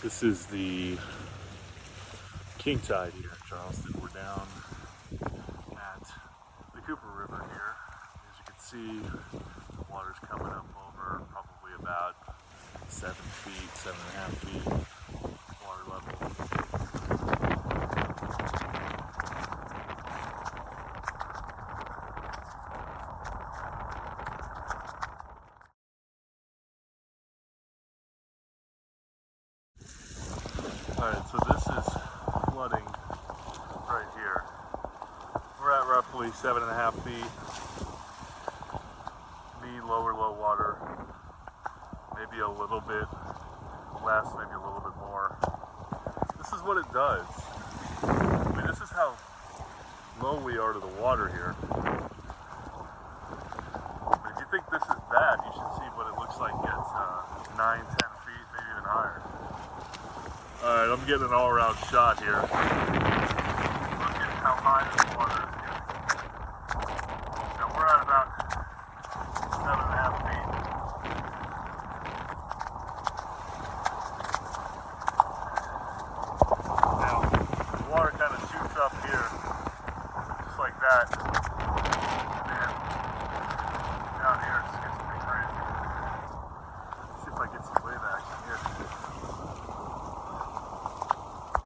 This is the king tide here in Charleston. We're down at the Cooper River here. As you can see, the water's coming up over probably about 7 feet, 7.5 feet water level. Alright, so this is flooding right here. We're at roughly 7.5 feet. Lower low water. Maybe a little bit less, maybe a little bit more. This is what it does. I mean, this is how low we are to the water here. But if you think this is bad, you should see what it looks like at 9, 10 feet, maybe even higher. Alright, I'm getting an all-around shot here. Look at how high this water is.